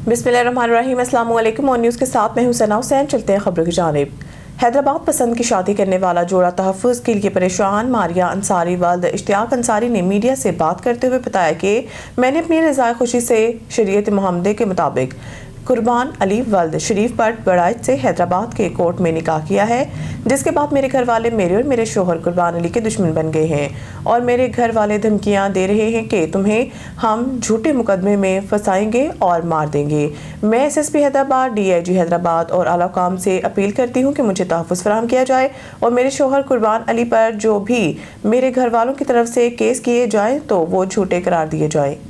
बिस्मिल्लाहिर्रहमानिर्रहीम। अस्सलाम वालेकुम। और न्यूज़ के साथ मैं हूं सना हुसैन। चलते हैं खबरों की जानिब। हैदराबाद पसंद की शादी करने वाला जोड़ा तहफ़्फ़ुज़ के लिए परेशान। मारिया अंसारी वाल्द इश्तियाक अंसारी ने मीडिया से बात करते हुए बताया कि मैंने अपनी रज़ाए खुशी से शरीयत मुहम्मदी के मुताबिक कुर्बान अली वल्द शरीफ बट बड़ाइच से हैदराबाद के कोर्ट में निकाह किया है, जिसके बाद मेरे घर वाले मेरे और मेरे शोहर कुर्बान अली के दुश्मन बन गए हैं और मेरे घर वाले धमकियां दे रहे हैं कि तुम्हें हम झूठे मुकदमे में फंसाएंगे और मार देंगे। मैं SSP हैदराबाद, DIG हैदराबाद और आला हुकाम से अपील करती हूँ कि मुझे तहफ़्फ़ुज़ फराहम किया जाए और मेरे शोहर कुर्बान अली पर जो भी मेरे घर वालों की तरफ से केस किए जाएँ तो वो झूठे करार दिए जाएँ।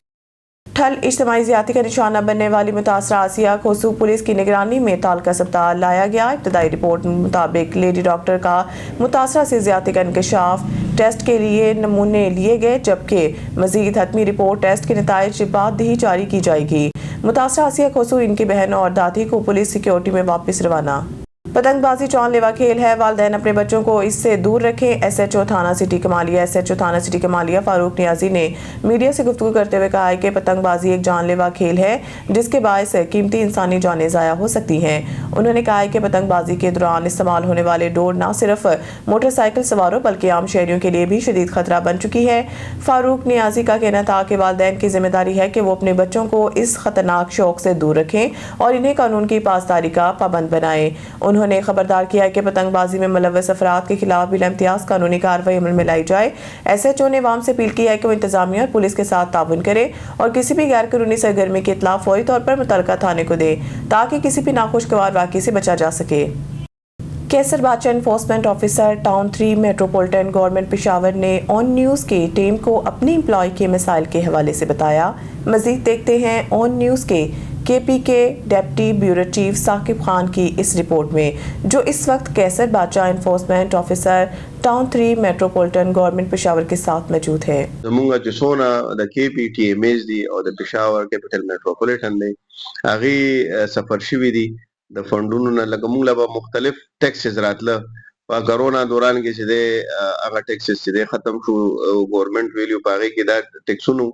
ठल इज्तिमाई ज़्यादती का निशाना बनने वाली मुतासरा आसिया खोसू पुलिस की निगरानी में तालका अस्पताल लाया गया। इब्तदाई रिपोर्ट मुताबिक लेडी डॉक्टर का मुतासरा से ज़्यादती का इंकशाफ टेस्ट के लिए नमूने लिए गए, जबकि मज़ीद हतमी रिपोर्ट टेस्ट के नताइज बाद ही जारी की जाएगी। मुतासरा आसिया खोसू, इनकी बहन और दादी को पुलिस सिक्योरिटी में वापस रवाना। पतंगबाजी जानलेवा खेल है, वालिदैन अपने बच्चों को इससे दूर रखें। SHO थाना सिटी कमालिया फारूक नियाजी ने मीडिया से गुफ्तगू करते हुए कहा है कि पतंगबाजी एक जानलेवा खेल है जिसके बायस कीमती इंसानी जानें ज़ाया हो सकती हैं। उन्होंने कहा है कि पतंगबाजी के दौरान इस्तेमाल होने वाले डोर न सिर्फ मोटरसाइकिल सवारों बल्कि आम शहरियों के लिए भी शदीद खतरा बन चुकी है। फारूक नियाजी का कहना था कि वालिदैन की जिम्मेदारी है कि वो अपने बच्चों को इस खतरनाक शौक से दूर रखें और इन्हें कानून की पासदारी का पाबंद बनाएं। उन्होंने खबरदार किया है कि पतंगबाजी में मुलव्वस अफराद के खिलाफ बिला इम्तियाज कानूनी कार्रवाई अमल में लाई जाए। SHO ने अवाम से अपील की है कि वो इंतजामिया और पुलिस के साथ ताउन करे और किसी भी गैर कानूनी सरगर्मी की इत्तला फौरी तौर पर मुतल्लिका थाने को दे ताकि किसी भी नाखुशगवार वाक़ये से बचा जा सके। कैसर Badshah enforcement officer town 3 metropolitan government Peshawar ने ऑन न्यूज़ की टीम को अपनी एम्प्लॉय के मसाइल के हवाले से बताया। मजीद देखते हैं ऑन न्यूज़ के KPK deputy bureau chief Saqib Khan की इस रिपोर्ट में, जो इस वक्त Qaiser Badshah enforcement officer town 3 metropolitan government Peshawar के साथ मौजूद है। زمونږ چې څونه د KPTMS دي او د پېښور کیپټل میټروپولیټن دی هغه سفر شوي دي د فندونو نه، لکه موږ له مختلف ټیکسز راتله په کرونا دوران کې چې دی هغه ټیکسز چې دی ختم شو، ګورنمنت ویلیو په هغې کې دا ټیکسونو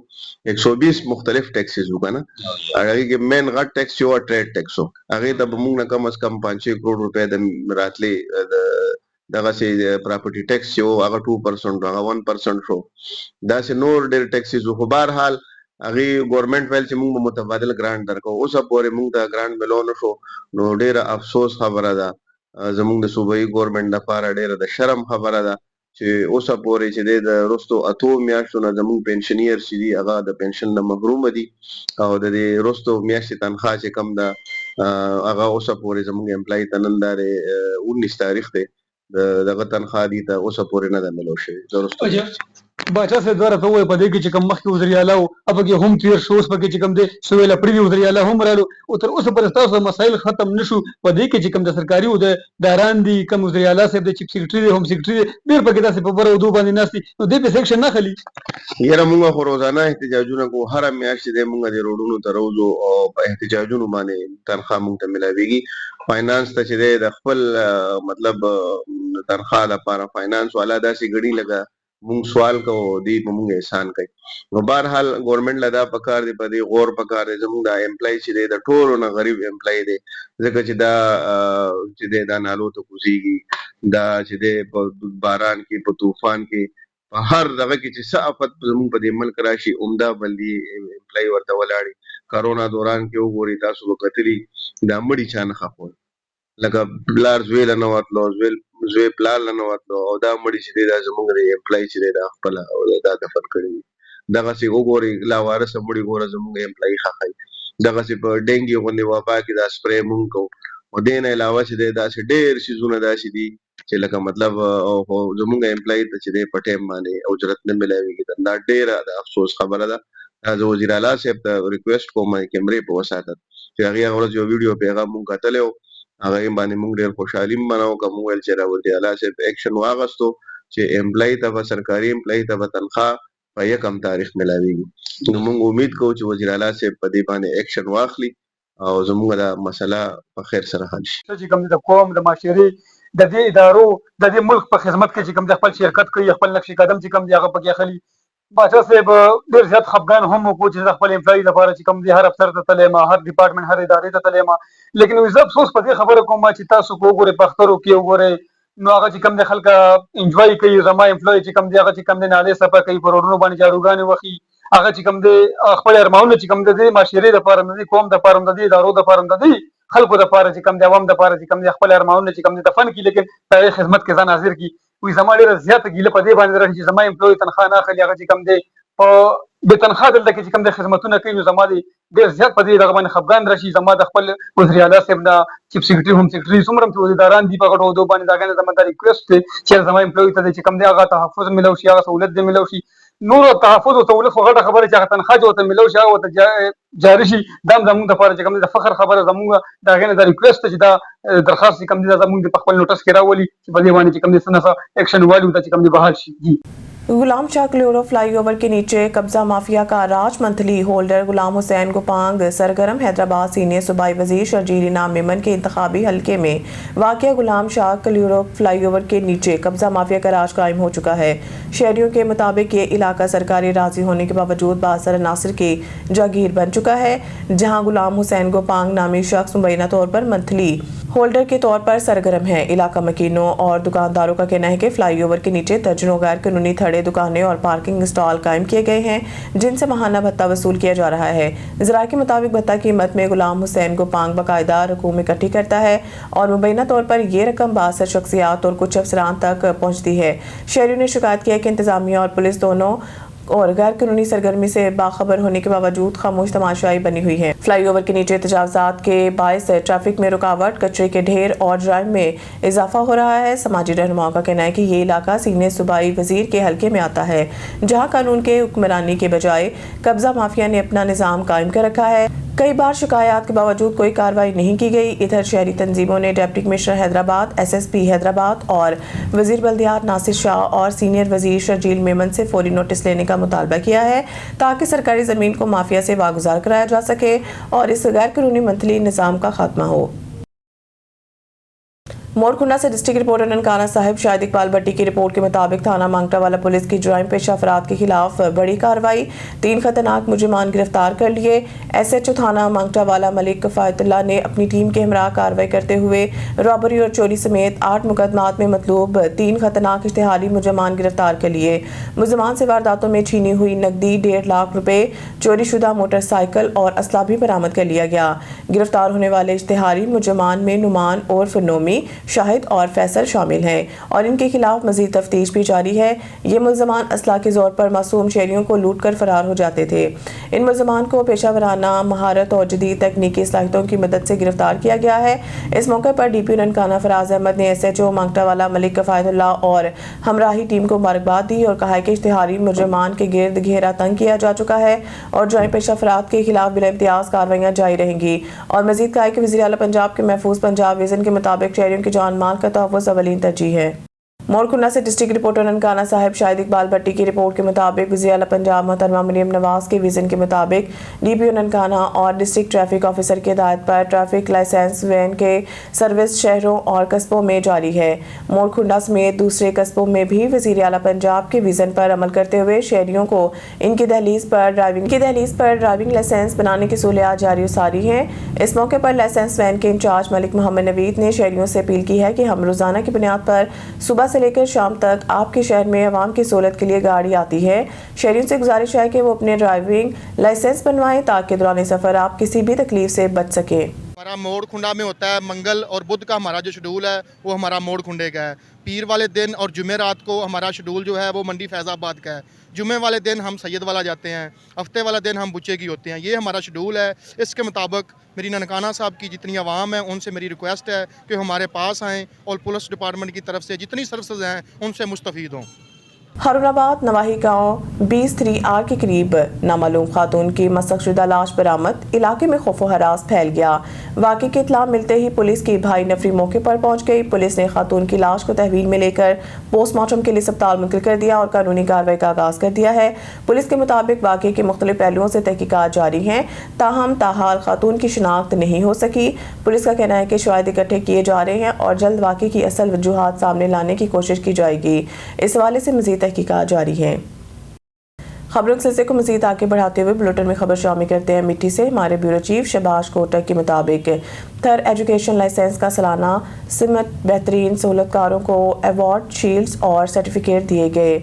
120 مختلف ټیکسز وو که نه، هغې کې مین غټ ټیکس یو ټریډ ټیکس وو، هغې ته به موږ نه کم از کم 5-6 کروڑ روپۍ د راتلې دغسې پراپرټي ټیکس چې و هغه 2% هغه 1% شو، داسې نور ډېر ټیکسز وو. خو بهرحال هغې ګورنمنټ ویل چې موږ به متبادل ګرانټ درکوو. اوسه پورې موږ ته ګرانټ ملو نه شو، نو ډېره افسوس خبره ده، زموږ د صوبایي ګورنمنټ لپاره ډېره د شرم خبره ده چې اوسه پورې چې دی د وروستو 8 میاشتو نه زموږ پنشنیر چې دي هغه د پنشن نه محرومه دي او د دې وروستو میاشتې تنخواه چې کم ده هغه اوسه پورې زموږ امپلای ته نن دا 19 تاریخ دی دغه تنخواه دي ته اوسه پورې نه ده ملو شوې د وروستو. باچا سے دوارا تو په دې کې چې کوم مخکې وزیر اعلی او هغه هم تیر شو، اوس پکې چې کوم دی سویل اپریل وزیر اعلی هم رالو او تر اوسه پورې تاسو مسایل ختم نشو. په دې کې چې کوم د سرکاري او د داران دي، کوم وزیر اعلی صاحب د چیف سیکریټری دی، هم سیکریټری دی، ډېر پکې داسې په بره ودو باندې ناست دي، نو دې په سیکشن نه خلی. یاره موږ خو روزانه احتجاجونه کوو، هره میاشت دی موږ د روډونو ته روزو او په احتجاجونو باندې تنخواه موږ ته ملاویږي. فاینانس ته چې دی د خپل مطلب تنخواه لپاره فاینانس والا داسې ګڼي لکه مونږ سوال کوو دی په مونږ احسان کوي. نو بهرحال ګورنمنټ له دا پکار دی، په دې غور پکار دی. زموږ دا امپلای چې دی د ټولو نه غریب امپلای دی، ځکه چې دا چې دی دا نالو ته کوزیږي، دا چې دی په باران کې په طوفان کې په هر دغه کې چې څه افت زموږ په دې ملک راشي عمده بلدي امپلای ورته ولاړي. کرونا دوران کې وګورئ تاسو به کتلي دا مړي چا نه ښخول، لکه پلار زوی له نه وتلو، زوی پلار له نه وتلو، او دا مړي چې دی دا زموږ د امپلای چې دی دا خپله دا دفن کړي دي. دغسې وګورئ لاوارثه مړي ګوره زموږ امپلای ښخوي. دغسې په ډینګي غوندې وبا کې دا سپری مونږ کوو. او دې نه علاوه چې دی داسې ډېر څیزونه داسې دي چې لکه مطلب زموږ امپلای ته چې دی په ټایم باندې اجرت نه ملاویږي. دا ډېره د افسوس خبره ده. زه وزیر اعلی صاحب ته ریکویسټ کوم کیمرې په وساتت چې هغې هغه ورځ یو ویډیو پیغام مونږ کتلی و، هغه باندې مونږ ډېر خوشحالي منو که مونږ ویل چې وزیر اعلی صاحب ایکشن واغستو چې امپلای ته به سرکاري امپلای ته به تنخواه په 1 تاریخ ملاویږي. نو مونږ امید کوو چې وزیر اعلی صاحب په دې باندې ایکشن واخلي او زموږ دا مسله په خیر سره حل شي. چې کوم د قوم د معاشري د دې ادارو د دې ملک په خدمت کې چې کوم د خپل شرکت کوي، خپل نقش قدم چې کوم دی هغه پکې خلی بادشاہ صاحب ډېر زیات خفګان هم وکړو چې زه خپل امپلایي لپاره چې کوم دی هر افسر ته تللی ما، هر ډپارټمنټ هر ادارې ته تللی ما، لیکن زه افسوس په دې خبره کوم چې تاسو که وګورئ په اخترو کې وګورئ نو هغه چې کوم دی خلک انجوای کوي، زما امپلایي چې کوم دی هغه چې کوم دی نالې صفا کوي، په روډونو باندې جاروګانې وهي، هغه چې کوم دی خپل ارمانونه چې کوم دی د معاشرې دپاره هم د دې قوم دپاره هم د دې ادارو دپاره هم د دې خلکو دپاره چې کوم دی عوام دپاره چې کوم دی خپل ارمانونه چې کوم دی دفن کړي، لیکن د هغې خدمت کې ځان حاضر کړي. وایي زما ډېره زیاته ګیله په دې باندې راشي چې زما امپلایي تنخواه نه اخلي، هغه چې کوم دی په بې تنخواه دلته کې چې کوم د خدمتونه کوي، نو زما د ډېر زیات په دې دغه باندې خفګان راشي. زما د خپل وزیر اعلی صاحب نه چیف سیکرټري هوم سیکرټري څومره هم چې وزیرداران دي په غټو عهدو باندې، د هغې نه زما دا ریکویسټ دی چې زما امپلوي ته چې کوم دی هغه تحفظ میلو شي، هغه سهولت دی میلو شي. نور تحفظ او سهولت خو غټه خبره چې هغه تنخواه چې ورته میلو شي هغه ورته جاري شي، دا هم زموږ دپاره چې کوم دی د فخر خبره زموږ د هغې نه دا ریکویسټ ده چې دا درخواست چې کوم دی دا زموږ په خپل نوټس کې راولي چې په دې باندې چې کوم دی څه نه څه ایکشن والي ورته چې کوم دی بحال شي. جی غلام شاہ کلیورو فلائی اوور کے نیچے قبضہ مافیا کا راج منتھلی ہولڈر غلام حسین گوپانگ سرگرم حیدرآباد سینئر صوبائی وزیر شرجیل انعام میمن کے انتخابی حلقے میں واقع غلام شاہ کلیورو فلائی اوور کے نیچے قبضہ مافیا کا راج قائم ہو چکا ہے. شہریوں کے مطابق یہ علاقہ سرکاری راضی ہونے کے باوجود باثر عناصر کی جاگیر بن چکا ہے، جہاں غلام حسین گوپانگ نامی شخص مبینہ طور پر منتھلی ہولڈر کے طور پر سرگرم ہے. علاقہ مکینوں اور دکانداروں کا کہنا ہے کہ فلائی اوور کے نیچے درجنوں غیر قانونی تھڑے، دکانیں اور پارکنگ اسٹال قائم کیے گئے ہیں جن سے ماہانہ بھتہ وصول کیا جا رہا ہے. ذرائع کے مطابق بھتہ قیمت میں غلام حسین گوپانگ باقاعدہ رقوم اکٹھی کرتا ہے اور مبینہ طور پر یہ رقم باثر شخصیات اور کچھ افسران تک پہنچتی ہے. شہریوں نے شکایت کی ہے کہ انتظامیہ اور پولیس دونوں اور غیر قانونی سرگرمی سے باخبر ہونے کے باوجود خاموش تماشائی بنی ہوئی ہے. فلائی اوور کے نیچے تجاوزات کے باعث ٹریفک میں رکاوٹ، کچرے کے ڈھیر اور جرائم میں اضافہ ہو رہا ہے. سماجی رہنماؤں کا کہنا ہے کہ یہ علاقہ سینئر صوبائی وزیر کے حلقے میں آتا ہے، جہاں قانون کے حکمرانی کے بجائے قبضہ مافیا نے اپنا نظام قائم کر رکھا ہے. کئی بار شکایات کے باوجود کوئی کارروائی نہیں کی گئی. ادھر شہری تنظیموں نے deputy commissioner Hyderabad, S S P Hyderabad اور وزیر بلدیات ناصر شاہ اور سینئر وزیر شرجیل میمن سے فوری نوٹس لینے کا مطالبہ کیا ہے تاکہ سرکاری زمین کو مافیا سے واگزار کرایا جا سکے اور اس غیر قانونی منتھلی نظام کا خاتمہ ہو. مورکھنڈا سے ڈسٹرکٹ رپورٹر ننکانہ صاحب شاہد اقبال بٹی کی رپورٹ کے مطابق تھانہ مانگٹا والا پولیس کی جرائم پیشہ افراد کے خلاف بڑی کارروائی، 3 خطرناک مجرمان گرفتار کر لیے. ایس ایچ او تھانہ مانگٹا والا ملک کفایت اللہ نے اپنی ٹیم کے ہمراہ کارروائی کرتے ہوئے رابری اور چوری سمیت 8 مقدمات میں مطلوب 3 خطرناک اشتہاری مجرمان گرفتار کر لیے. ملزمان سے وارداتوں میں چھینی ہوئی نقدی، 1.5 لاکھ روپے، چوری شدہ موٹر سائیکل اور اسلحہ بھی برآمد کر لیا گیا. گرفتار ہونے والے اشتہاری مجرمان میں نعمان عرف نومی، شاہد اور فیصل شامل ہیں اور ان کے خلاف مزید تفتیش بھی جاری ہے. یہ ملزمان اسلحہ کے زور پر معصوم شہریوں کو لوٹ کر فرار ہو جاتے تھے. ان ملزمان کو پیشہ ورانہ مہارت اور جدید تکنیکی صلاحیتوں کی مدد سے گرفتار کیا گیا ہے. اس موقع پر ڈی پی ننکانہ فراز احمد نے ایس ایچ او مانگٹا والا ملک کفایت اللہ اور ہمراہی ٹیم کو مبارکباد دی اور کہا ہے کہ اشتہاری مجرمان کے گرد گھیرا تنگ کیا جا چکا ہے اور جرائم پیشہ افراد کے خلاف بلا امتیاز کارروائیاں جاری رہیں گی. اور مزید کہا ہے کہ وزیر اعلیٰ پنجاب کے محفوظ پنجاب ویژن کے مطابق شہریوں کی جان مال کا تحفظ اولین ترجیح ہے. مورکھنڈا سے ڈسٹرکٹ رپورٹر ننکانہ صاحب شاہد اقبال بٹی کی رپورٹ کے مطابق وزیر اعلیٰ پنجاب محترمہ مریم نواز کے ویژن کے مطابق ڈی پی او ننکانہ اور ڈسٹرکٹ ٹریفک آفیسر کی ہدایت پر ٹریفک لائسنس وین کے سروس شہروں اور قصبوں میں جاری ہے. مورکھنڈا سمیت دوسرے قصبوں میں بھی وزیر اعلیٰ پنجاب کے ویژن پر عمل کرتے ہوئے شہریوں کو ان کی دہلیز پر ڈرائیونگ لائسنس بنانے کی سہولیات جاری و ساری ہیں. اس موقع پر لائسنس وین کے انچارج ملک محمد نوید نے شہریوں سے اپیل کی ہے کہ ہم روزانہ کی بنیاد پر صبح سے لے کر شام تک آپ کے شہر میں عوام کی سہولت کے لیے گاڑی آتی ہے. شہریوں سے گزارش ہے کہ وہ اپنے ڈرائیونگ لائسنس بنوائیں تاکہ دوران سفر آپ کسی بھی تکلیف سے بچ سکیں. ہمارا موڑ کھنڈا میں ہوتا ہے منگل اور بدھ کا ہمارا جو شیڈول ہے وہ ہمارا موڑ کھنڈے کا ہے. پیر والے دن اور جمعہ رات کو ہمارا شیڈول جو ہے وہ منڈی فیض آباد کا ہے. جمعے والے دن ہم سید والا جاتے ہیں، ہفتے والا دن ہم بچے کی ہوتے ہیں. یہ ہمارا شیڈول ہے. اس کے مطابق میری ننکانہ صاحب کی جتنی عوام ہیں ان سے میری ریکویسٹ ہے کہ ہمارے پاس آئیں اور پولیس ڈپارٹمنٹ کی طرف سے جتنی سروسز ہیں ان سے مستفید ہوں. ہارون آباد نواحی گاؤں 20-3R کے قریب نامعلوم خاتون کی مسخ شدہ لاش برآمد، علاقے میں خوف و ہراس پھیل گیا. واقعے کی اطلاع ملتے ہی پولیس کی بھائی نفری موقع پر پہنچ گئی. پولیس نے خاتون کی لاش کو تحویل میں لے کر پوسٹ مارٹم کے لیے اسپتال منتقل کر دیا اور قانونی کارروائی کا آغاز کر دیا ہے. پولیس کے مطابق واقعے کے مختلف پہلوؤں سے تحقیقات جاری ہیں، تاہم تاحال خاتون کی شناخت نہیں ہو سکی. پولیس کا کہنا ہے کہ شواہد اکٹھے کیے جا رہے ہیں اور جلد واقعے کی اصل وجوہات سامنے لانے کی کوشش کی جائے گی. اس حوالے سے مزید تحقیقات جاری ہیں. खबरों के सिलसिले को मजीद आगे बढ़ाते हुए बुलेटिन में खबर शामिल करते हैं मिट्टी से। हमारे ब्यूरो चीफ शहबाज कोटक के मुताबिक थर एजुकेशन लाइसेंस का सालाना सिमत बेहतरीन सहूलतकारों को अवार्ड, शील्ड्स और सर्टिफिकेट दिए गए।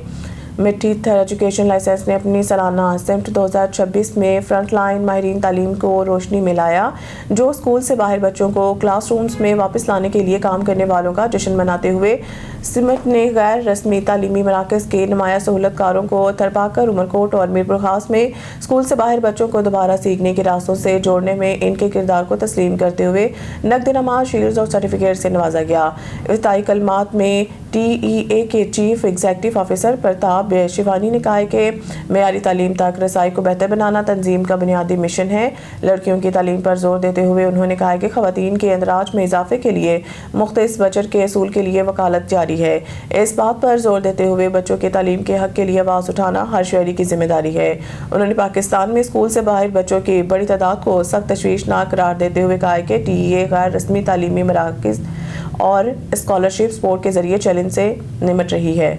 मिट्टी थर एजुकेशन लाइसेंस ने अपनी सालाना सिमट 2026 में फ्रंट लाइन माहिरीन तालीम को रोशनी में लाया, जो स्कूल से बाहर बच्चों को क्लासरूम्स में वापस लाने के लिए काम करने वालों का जश्न मनाते हुए सिमट ने गैर रस्मी तालीमी मराकज़ के नुमाया सहूलतकारों को थरपाकर, उमरकोट और मीरपुर खास में स्कूल से बाहर बच्चों को दोबारा सीखने के रास्तों से जोड़ने में इनके किरदार को तस्लीम करते हुए नकद-ए-नमा, शील्ड्स और सर्टिफिकेट से नवाजा गया। इफ्ताही कलमात में TEA के chief executive officer Pratap Shivani ने कहा है कि मेयारी तालीम तक रसाई को बेहतर बनाना तंजीम का बुनियादी मिशन है। लड़कियों की तालीम पर जोर देते हुए उन्होंने कहा कि खवातीन के अंदराज में इजाफे के लिए मुख्तलिफ बजट के असूल के लिए वकालत जारी है। इस बात पर जोर देते हुए बच्चों के तालीम के हक के लिए आवाज़ उठाना हर शहरी की जिम्मेदारी है। उन्होंने पाकिस्तान में स्कूल से बाहर बच्चों की बड़ी तादाद को सख्त तशवीशनाक करार देते हुए कहा कि TEA गैर रस्मी तालीमी मराकज़ और स्कॉलरशिप सपोर्ट के जरिए चैलेंज से निमट रही है।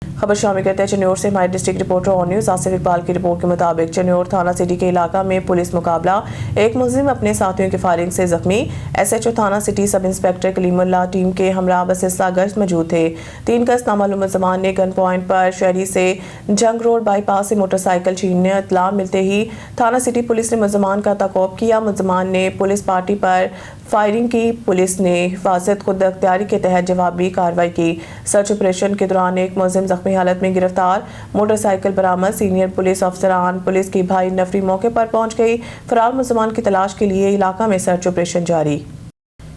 खबर शामिल करते हैं चन्योर से। हमारे district reporter on news Asif Iqbal की रिपोर्ट के मुताबिक चन्योर थाना सिटी के इलाका में पुलिस मुकाबला, एक मुलजिम अपने साथियों की फायरिंग से जख्मी। SHO थाना city sub inspector Kalimullah team के हमरा बसिस्ता गश्त मौजूद थे। 3 गश्त नामालूम मुलजमान ने गन पॉइंट पर शहरी से जंग रोड बाईपास से मोटरसाइकिल छीनने इत्तला मिलते ही थाना सिटी पुलिस ने मुलजमान का ताक़ब किया। मुलजमान ने पुलिस पार्टी पर फायरिंग की। पुलिस ने हिफाजत खुद अख्तियारी के तहत जवाबी कार्रवाई की। सर्च ऑपरेशन के दौरान एक मुलजिम जख्मी हालत में गिरफ्तार, मोटरसाइकिल बरामद। सीनियर पुलिस अफसरान पुलिस की भाई नफरी मौके पर पहुंच गई। फरार मुलजमान की तलाश के लिए इलाका में सर्च ऑपरेशन जारी।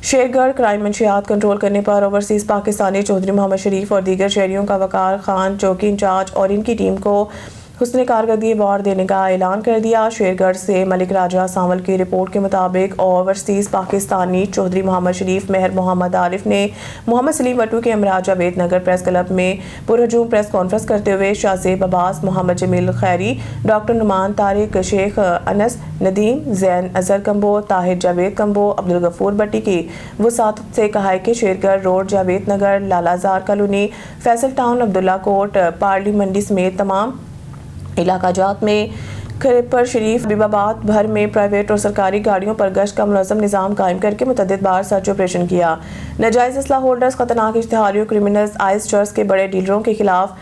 शेरगढ़ क्राइम मंशियात कंट्रोल करने पर ओवरसीज पाकिस्तानी चौधरी मोहम्मद शरीफ और दीगर शहरियों का वकार खान चौकी इंचार्ज और इनकी टीम को हुस्न कारकर्दगी अवार्ड देने का ऐलान कर दिया। शेरगढ़ से मलिक राजा सांवल की रिपोर्ट के मुताबिक ओवरसीज पाकिस्तानी चौधरी मोहम्मद शरीफ, मेहर मोहम्मद आरिफ ने मोहम्मद सलीम वटू के अमराज जावेद नगर प्रेस क्लब में पुरहजूम प्रेस कॉन्फ्रेंस करते हुए शाहजेब अब्बास, मोहम्मद जमील खैरी, डॉक्टर नुमान तारिक, शेख अनस नदीम, जैन अजहर कंबो, ताहिर जावेद कंबो, अब्दुल गफूर भट्टी की वसात से कहा है कि Shergarh road, Javed Nagar, Lalazar colony, Faisal town, Abdullah Kot, Parli Mandi समेत तमाम इलाका जात में खरेपर शरीफ हबीबाबाद भर में प्राइवेट और सरकारी गाड़ियों पर गश्त का मुनज़्ज़म निज़ाम कायम करके मुतअद्दिद बार सर्च ऑपरेशन किया। नाजायज़ असला होल्डर्स, खतरनाक इश्तिहारियों, क्रिमिनल्स, आइस चर्च के बड़े डीलरों के खिलाफ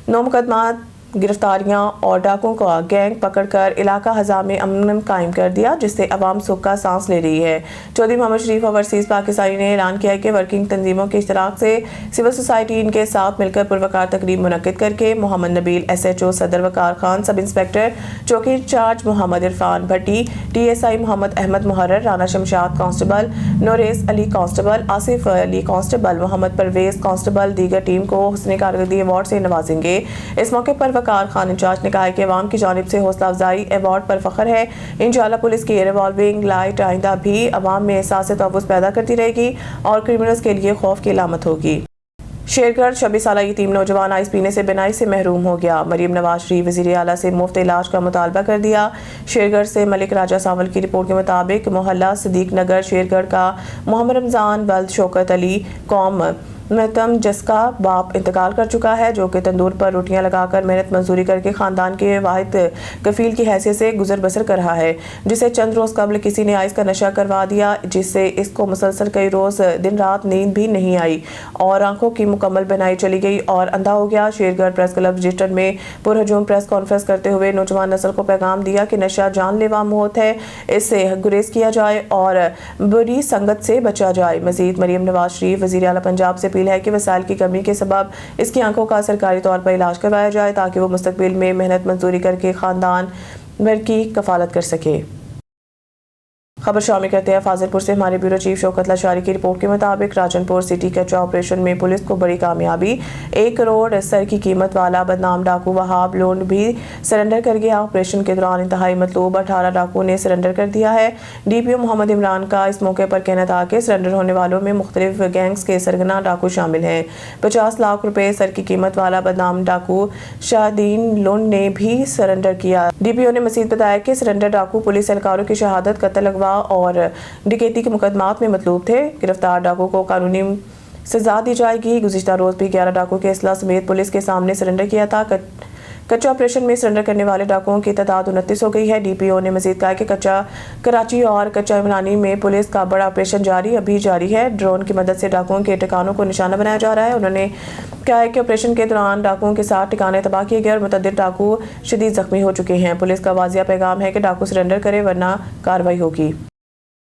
9 मुकदमात, गिरफ्तारियां और डाकों का गैंग पकड़कर इलाका हज़ा में अमन कायम कर दिया, जिससे अवाम सुख का सांस ले रही है। चौधरी मोहम्मद शरीफ ओवरसीज पाकिस्तानी ने ऐलान किया है कि वर्किंग तंजीमों के इश्तराक से सिविल सोसाइटी इनके साथ मिलकर पुरवकार तकरीब मुनक्किद करके मोहम्मद नबील SHO सदर, वकार खान सब इंस्पेक्टर चौकी इंचार्ज, मोहम्मद इरफान भट्टी TSI, मोहम्मद अहमद मुहर्रर, Rana Shamshad constable, Nauras Ali constable, Asif Ali constable, Mohammad Parvez constable दीगर टीम को हुस्न कारकर्दगी अवार्ड से नवाजेंगे। इस मौके पर वकार खान इंचार्ज ने कहा है कि अवाम की जानिब से हौसला अफजाई अवार्ड पर फख्र है। इंशाअल्लाह पुलिस की रिवॉल्विंग लाइट आइंदा भी अवाम में एहसास तहफ़्फ़ुज़ पैदा करती रहेगी और क्रिमिनल्स के लिए खौफ की अलामत होगी। शेरगढ़ 26 साल यतीम नौजवान आइस पीने से बिनाई से महरूम हो गया। मरीम नवाज शरीफ वज़ीर आला से मुफ्त इलाज का मुतालबा कर दिया। शेरगढ़ से मलिक राजा सांवल की रिपोर्ट के मुताबिक मोहल्ला सदीक नगर शेरगढ़ का मोहम्मद रमज़ान वल्द शौकत अली कौम महतम जसका बाप इंतकाल कर चुका है, जो कि तंदूर पर रोटियां लगाकर मेहनत मजदूरी करके खानदान के वाहिद कफील की हैसियत से गुजर बसर कर रहा है, जिसे चंद रोज कबल किसी ने आइस का नशा करवा दिया, जिससे इसको मुसलसल कई रोज दिन रात नींद भी नहीं आई और आंखों की मुकम्मल बनाई चली गई और अंधा हो गया। शेरगढ़ प्रेस क्लब रजिस्टर में पुरहजूम प्रेस कॉन्फ्रेंस करते हुए नौजवान नस्ल को पैगाम दिया कि नशा जानलेवा मौत है, इससे गुरेज किया जाए और बुरी संगत से बचा जाए। मजीद मरीम नवाज शरीफ वज़ीर आला पंजाब से है कि वसाइल की कमी के सबब इसकी आंखों का सरकारी तौर पर इलाज करवाया जाए, ताकि वो मुस्तकबिल में मेहनत मजदूरी करके खानदान भर की कफालत कर सके। खबर शामिल करते हैं फाजिलपुर से। हमारे ब्यूरो चीफ शौकत लाशारी की रिपोर्ट के मुताबिक राजनपुर सिटी कच्चा ऑपरेशन में पुलिस को बड़ी कामयाबी। 1 करोड़ सर की कीमत वाला बदनाम डाकू वहाब लोन भी सरेंडर कर गया। ऑपरेशन के दौरान इंतहाई मतलूब 18 डाकू ने सरेंडर कर दिया है। DPO मोहम्मद इमरान का इस मौके पर कहना था कि सरेंडर होने वालों में मुख्तलिफ गैंग्स के सरगना डाकू शामिल हैं। 50 लाख रुपए सर की कीमत वाला बदनाम डाकू शाहदीन लोन ने भी सरेंडर किया। DPO ने मजीद बताया कि सरेंडर डाकू पुलिस एहलकारों की शहादत, कत्ल, अगवा और डकैती के मुकदमात में मतलूब थे। गिरफ्तार डाकू को कानूनी सजा दी जाएगी। गुज़िश्ता रोज भी 11 डाकू के असला समेत पुलिस के सामने सरेंडर किया था। कच्चा ऑपरेशन में सरेंडर करने वाले डाकुओं की तादाद 29 हो गई है। डीपीओ ने मजीद कहा कि कच्चा कराची और कच्चा इमरानी में पुलिस का बड़ा ऑपरेशन अभी जारी है। ड्रोन की मदद से डाकुओं के ठिकानों को निशाना बनाया जा रहा है। उन्होंने कहा है कि ऑपरेशन के दौरान डाकुओं के साथ ठिकाने तबाह किए गए और मुतअद्दिद डाकू शदीद जख्मी हो चुके हैं। पुलिस का वाजिया पैगाम है कि डाकू सरेंडर करे वरना कार्रवाई होगी।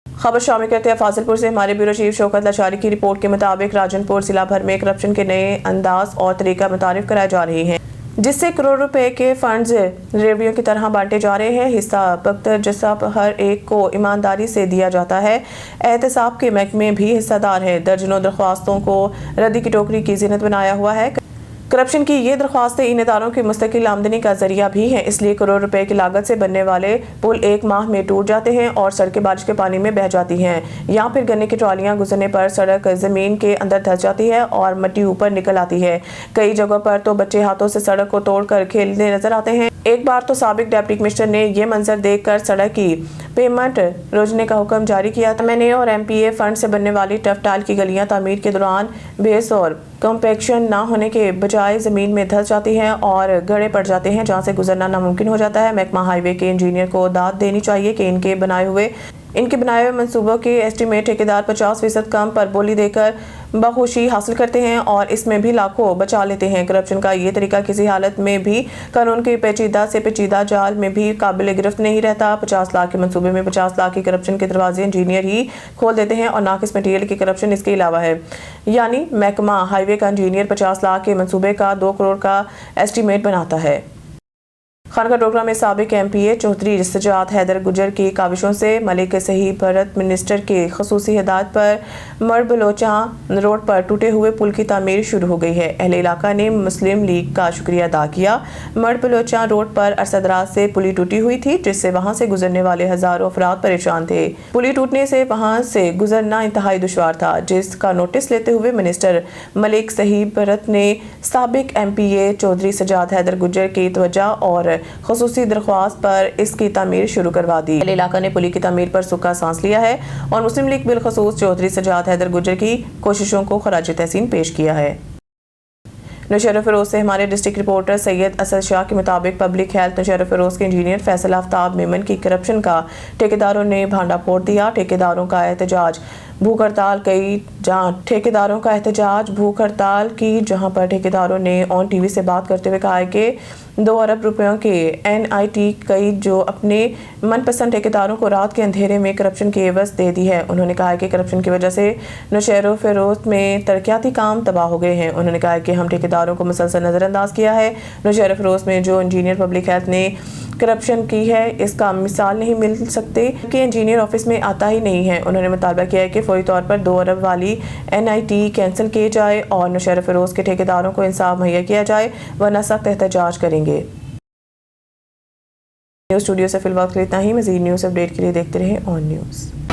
खबर शामिल करते हैं फाजिलपुर से। हमारे ब्यूरो चीफ शौकत लाचारी की रिपोर्ट के मुताबिक राजनपुर जिला भर में करप्शन के नए अंदाज और तरीका मुतारिफ कराए जा रहे हैं, जिससे करोड़ रुपए के फंड्स रेवड़ियों की तरह बांटे जा रहे हैं। हिस्सा वक्त जसाब हर एक को ईमानदारी से दिया जाता है। एहतसाब के महकमे भी हिस्सेदार है। दर्जनों दरख्वास्तों को रद्दी की टोकरी की जिन्नत बनाया हुआ है। करप्शन की ये दरख्वास्तें इन इदारों की मुस्तकिल आमदनी का जरिया भी हैं, इसलिए करोड़ रुपए की लागत से बनने वाले पुल एक माह में टूट जाते हैं और सड़कें बारिश के पानी में बह जाती हैं, या फिर गन्ने की ट्रालियां गुजरने पर सड़क जमीन के अंदर धंस जाती है और मिट्टी ऊपर निकल आती है। कई जगहों पर तो बच्चे हाथों से सड़क को तोड़कर खेलते नजर आते हैं। एक बार तो साबिक डिप्टी कमिश्नर ने ये मंजर देखकर सड़क की पेमेंट रोकने का हुक्म जारी किया था। मैंने और MPA फंड से बनने वाली टफ टाइल की गलियां तामीर के दौरान बेस और कॉम्पैक्शन ना होने के बजाय जमीन में धंस जाती हैं और गड़े पड़ जाते हैं, जहां से गुजरना नामुमकिन हो जाता है। महकमा हाईवे के इंजीनियर को दाद देनी चाहिए कि इनके बनाए हुए मंसूबों के एस्टीमेट ठेकेदार 50% कम पर बोली देकर बखुशी हासिल करते हैं और इसमें भी लाखों बचा लेते हैं। करप्शन का ये तरीका किसी हालत में भी कानून के पेचीदा से पेचीदा जाल में भी काबिल गिरफ्त नहीं रहता। 50 लाख के मंसूबे में 50 लाख की करप्शन के दरवाजे इंजीनियर ही खोल देते हैं और नाकिस मटीरियल की करप्शन इसके अलावा है। यानी महकमा हाईवे का इंजीनियर 50 लाख के मंसूबे का 2 करोड़ का एस्टीमेट बनाता है। खानका डोगरा में साबिक MPA चौधरी सजाद हैदर गुजर की काविशों से मलिक सही भरत मिनिस्टर के खसूसी हिदायत पर मर्द बलोचा रोड पर टूटे हुए पुल की तामीर शुरू हो गई है। अहले इलाका ने मुस्लिम लीग का शुक्रिया अदा किया। मर्द बलोचा रोड पर अरसदराज से पुली टूटी हुई थी, जिससे वहां से गुजरने वाले हजारों अफराद परेशान थे। पुली टूटने से वहां से गुजरना इंतहाई दुश्वार था, जिसका नोटिस लेते हुए मिनिस्टर मलिक सही भरत ने साबिक MPA चौधरी सजाद हैदर गुजर की तवज्जो और खसूसी दरख्वास्त पर इसकी तामीर शुरू करवा दी। इलाका ने पुली की तामीर पर सूखा सांस लिया है और मुस्लिम लीग बिलखसूस चौधरी सजाद हैदर गुजर की कोशिशों को खराज तहसीन पेश किया है। नौशहर फिरोज से हमारे डिस्ट्रिक्ट रिपोर्टर सैयद असद शाह के मुताबिक पब्लिक हेल्थ नौशहर फिरोज के इंजीनियर फैसल आफ्ताब मेमन की करप्शन का ठेकेदारों ने भांडा फोड़ दिया। ठेकेदारों का एहतजाज भूख हड़ताल की, जहां पर ठेकेदारों ने ऑन TV से बात करते हुए कहा है कि 2 अरब रुपयों के NIT कई जो अपने मनपसंद ठेकेदारों को रात के अंधेरे में करप्शन की एवज दे दी है। उन्होंने कहा है कि करप्शन की वजह से नौशहर फिरोज में तरक्याती काम तबाह हो गए हैं। उन्होंने कहा है कि हम ठेकेदारों को मुसलसल नज़रअंदाज किया है। नौशहर फिरोज में जो इंजीनियर पब्लिक हेल्थ ने करप्शन की है, इसका मिसाल नहीं मिल सकते कि इंजीनियर ऑफिस में आता ही नहीं है। उन्होंने मुतालबा किया है कि फौरी तौर पर 2 अरब वाली NIT कैंसिल किए जाए और नौशहर फिरोज के ठेकेदारों को इंसाफ मुहैया किया जाए, वरना सख्त एहतजाज करेंगे। न्यूज़ स्टूडियो से फिलहाल इतना ही। मज़ीद न्यूज़ अपडेट के लिए देखते रहें ऑन न्यूज़।